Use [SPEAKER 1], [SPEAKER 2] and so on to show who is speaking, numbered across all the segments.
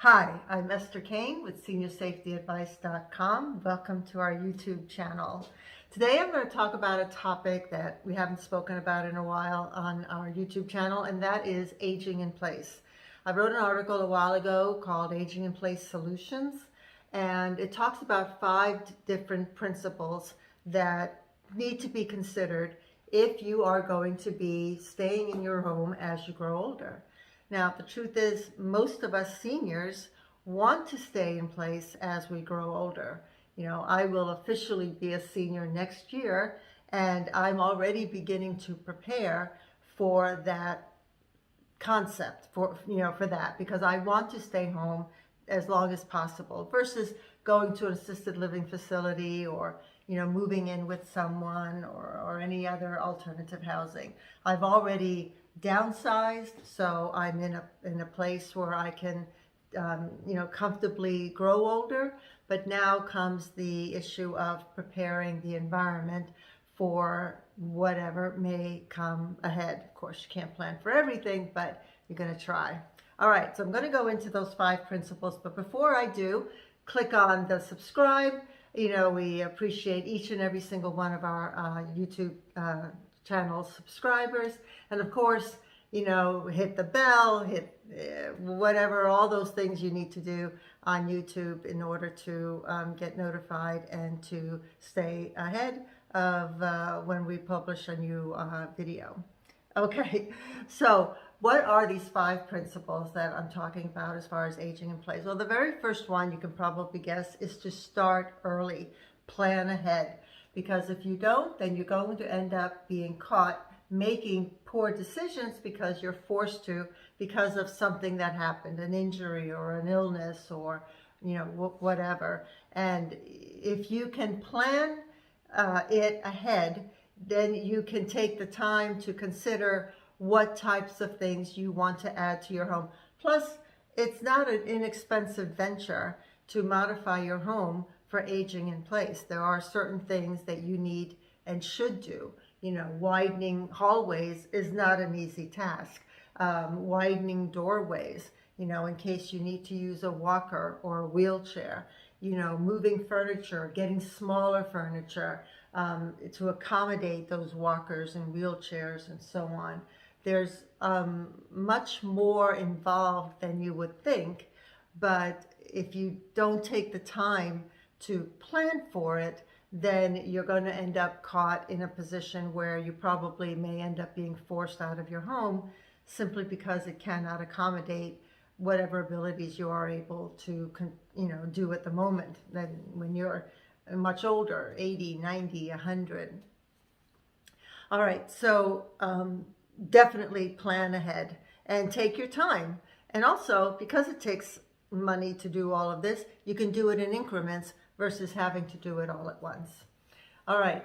[SPEAKER 1] Hi, I'm Esther Kane with SeniorSafetyAdvice.com. Welcome to our YouTube channel. Today I'm going to talk about a topic that we haven't spoken about in a while on our YouTube channel, and that is aging in place. I wrote an article a while ago called Aging in Place Solutions, and it talks about 5 different principles that need to be considered if you are going to be staying in your home as you grow older. Now, the truth is, most of us seniors want to stay in place as we grow older. You know, I will officially be a senior next year, and I'm already beginning to prepare for that concept, for that, because I want to stay home as long as possible versus going to an assisted living facility or moving in with someone or any other alternative housing. I've already downsized, so I'm in a place where I can comfortably grow older. But now comes the issue of preparing the environment for whatever may come ahead. Of course, you can't plan for everything, but you're going to try. All right, so I'm going to go into those 5 principles, but before I do, click on the subscribe. We appreciate each and every single one of our YouTube channel subscribers, and of course, hit the bell, hit whatever, all those things you need to do on YouTube in order to get notified and to stay ahead of when we publish a new video. Okay, so what are these 5 principles that I'm talking about as far as aging in place? Well, the very first one, you can probably guess, is to start early, plan ahead. Because if you don't, then you're going to end up being caught making poor decisions because you're forced to, because of something that happened, an injury or an illness or whatever. And if you can plan it ahead, then you can take the time to consider what types of things you want to add to your home. Plus, it's not an inexpensive venture to modify your home for aging in place. There are certain things that you need and should do. Widening hallways is not an easy task. Widening doorways, in case you need to use a walker or a wheelchair. Moving furniture, getting smaller furniture to accommodate those walkers and wheelchairs and so on. There's much more involved than you would think, but if you don't take the time to plan for it, then you're going to end up caught in a position where you probably may end up being forced out of your home simply because it cannot accommodate whatever abilities you are able to do at the moment than when you're much older, 80, 90, 100. All right, so definitely plan ahead and take your time. And also, because it takes money to do all of this, you can do it in increments versus having to do it all at once. All right,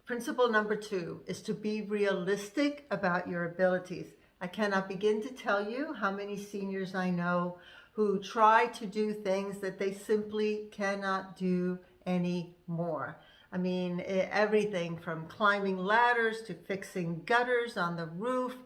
[SPEAKER 1] principle number 2 is to be realistic about your abilities. I cannot begin to tell you how many seniors I know who try to do things that they simply cannot do anymore. I mean, everything from climbing ladders to fixing gutters on the roof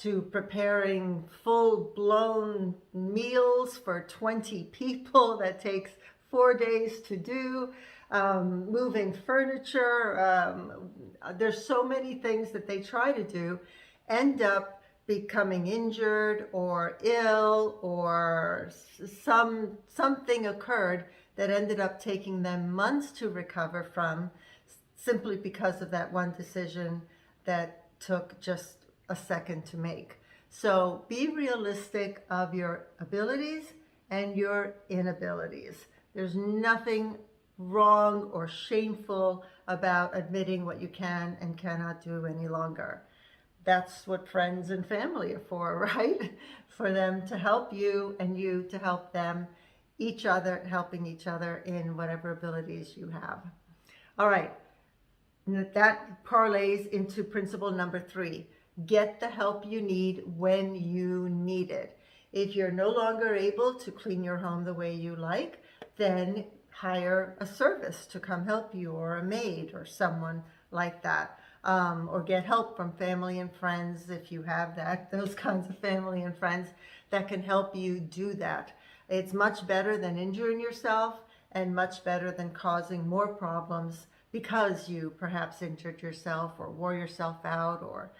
[SPEAKER 1] to preparing full-blown meals for 20 people that takes 4 days to do, moving furniture. There's so many things that they try to do, end up becoming injured or ill, or something occurred that ended up taking them months to recover from, simply because of that one decision that took just a second to make. So be realistic of your abilities and your inabilities. There's nothing wrong or shameful about admitting what you can and cannot do any longer. That's what friends and family are for, right? For them to help you and you to help them, each other, helping each other in whatever abilities you have. All right, that parlays into principle number 3. Get the help you need when you need it. If you're no longer able to clean your home the way you like, then hire a service to come help you, or a maid or someone like that. Or get help from family and friends if you have those kinds of family and friends that can help you do that. It's much better than injuring yourself and much better than causing more problems because you perhaps injured yourself or wore yourself out or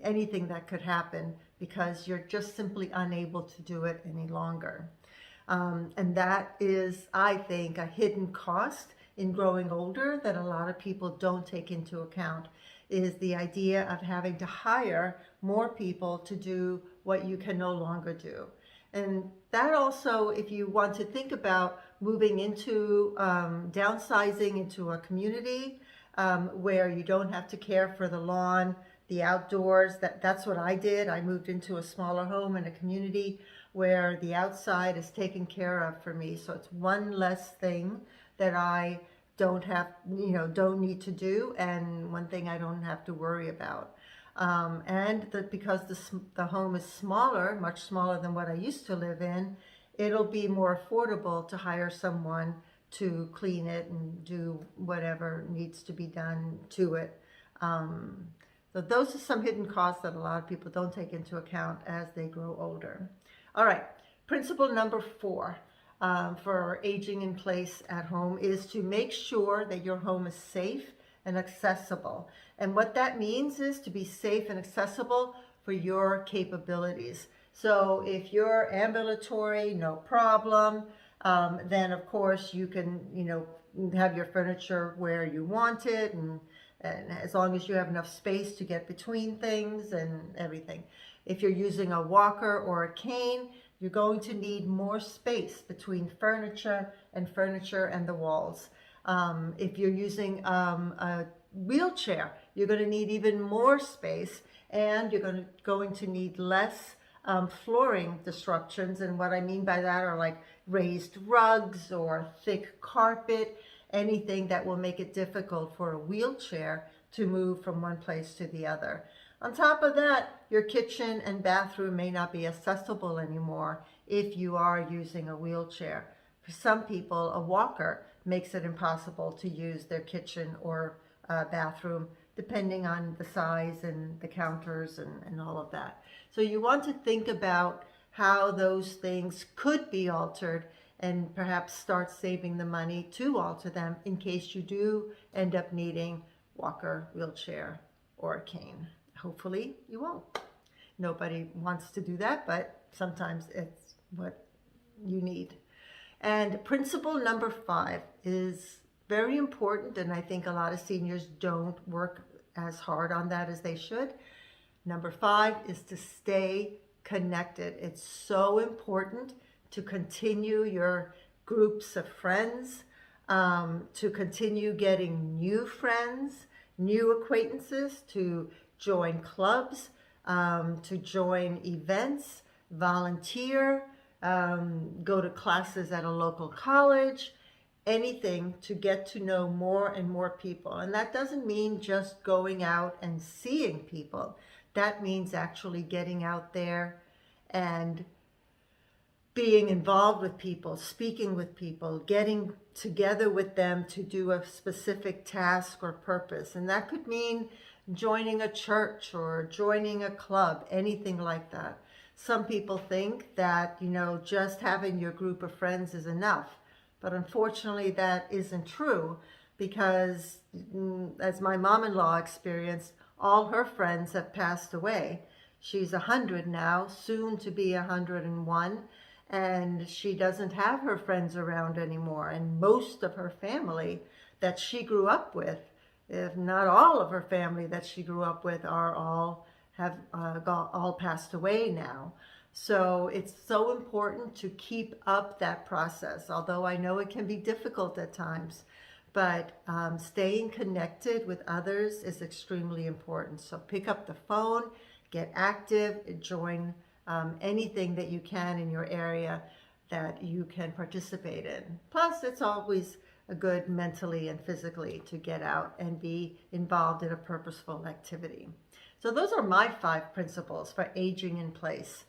[SPEAKER 1] anything that could happen because you're just simply unable to do it any longer. And that is, I think, a hidden cost in growing older that a lot of people don't take into account, is the idea of having to hire more people to do what you can no longer do. And that also, if you want to think about moving into downsizing into a community where you don't have to care for the lawn, the outdoors, that's what I did. I moved into a smaller home in a community where the outside is taken care of for me. So it's one less thing that I don't need to do, and one thing I don't have to worry about. Because the home is smaller, much smaller than what I used to live in, it'll be more affordable to hire someone to clean it and do whatever needs to be done to it. So those are some hidden costs that a lot of people don't take into account as they grow older. All right, principle number 4 for aging in place at home is to make sure that your home is safe and accessible. And what that means is to be safe and accessible for your capabilities. So if you're ambulatory, no problem, then of course you can, have your furniture where you want it, and as long as you have enough space to get between things and everything. If you're using a walker or a cane, you're going to need more space between furniture and the walls. If you're using a wheelchair, you're going to need even more space, and you're going to need less flooring disruptions. And what I mean by that are like raised rugs or thick carpet, anything that will make it difficult for a wheelchair to move from one place to the other. On top of that, your kitchen and bathroom may not be accessible anymore if you are using a wheelchair. For some people, a walker makes it impossible to use their kitchen or bathroom, depending on the size and the counters and all of that. So you want to think about how those things could be altered and perhaps start saving the money to alter them in case you do end up needing walker, wheelchair, or a cane. Hopefully you won't. Nobody wants to do that, but sometimes it's what you need. And principle number 5 is very important, and I think a lot of seniors don't work as hard on that as they should. Number 5 is to stay connected. It's so important to continue your groups of friends, to continue getting new friends, new acquaintances, to join clubs, to join events, volunteer, go to classes at a local college, anything to get to know more and more people. And that doesn't mean just going out and seeing people. That means actually getting out there and being involved with people, speaking with people, getting together with them to do a specific task or purpose. And that could mean joining a church or joining a club, anything like that. Some people think that, just having your group of friends is enough. But unfortunately, that isn't true, because as my mom-in-law experienced, all her friends have passed away. She's 100 now, soon to be 101, and she doesn't have her friends around anymore. And most of her family that she grew up with, if not all of her family that she grew up with, have all passed away now. So it's so important to keep up that process, although I know it can be difficult at times. But staying connected with others is extremely important. So pick up the phone, get active, join anything that you can in your area that you can participate in. Plus, it's always good mentally and physically to get out and be involved in a purposeful activity. So those are my 5 principles for aging in place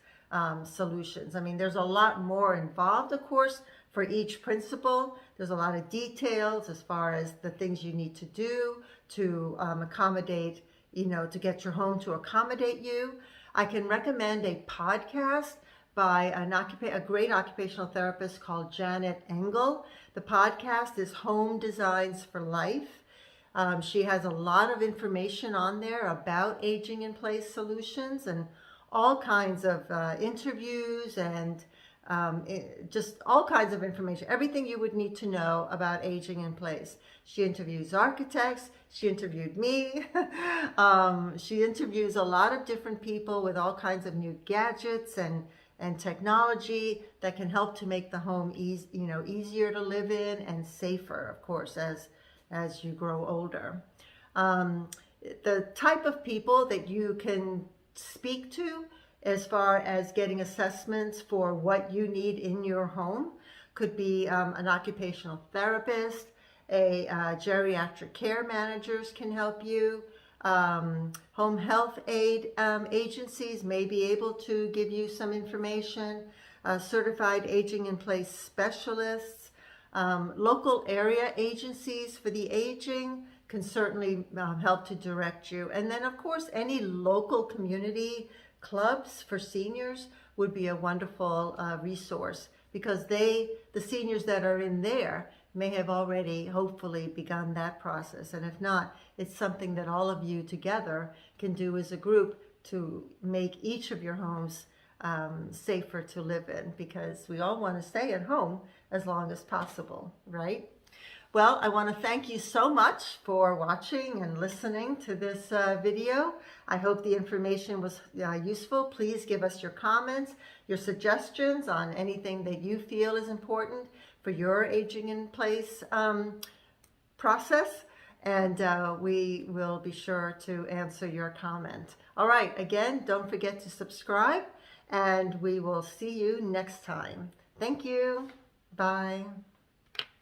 [SPEAKER 1] solutions. I mean, there's a lot more involved, of course, for each principle. There's a lot of details as far as the things you need to do to accommodate, to get your home to accommodate you. I can recommend a podcast by a great occupational therapist called Janet Engel. The podcast is Home Designs for Life. She has a lot of information on there about aging in place solutions and all kinds of interviews and just all kinds of information, everything you would need to know about aging in place. She interviews architects. She interviewed me. She interviews a lot of different people with all kinds of new gadgets and technology that can help to make the home easier to live in and safer, of course, as you grow older. The type of people that you can speak to as far as getting assessments for what you need in your home could be an occupational therapist, geriatric care managers can help you. Home health aid agencies may be able to give you some information. Certified aging in place specialists. Local area agencies for the aging can certainly help to direct you. And then, of course, any local community clubs for seniors would be a wonderful resource, because the seniors that are in there may have already hopefully begun that process. And if not, it's something that all of you together can do as a group to make each of your homes safer to live in, because we all want to stay at home as long as possible, right? Well, I want to thank you so much for watching and listening to this video. I hope the information was useful. Please give us your comments, your suggestions on anything that you feel is important for your aging in place process, and we will be sure to answer your comment. All right, again, don't forget to subscribe, and we will see you next time. Thank you. Bye.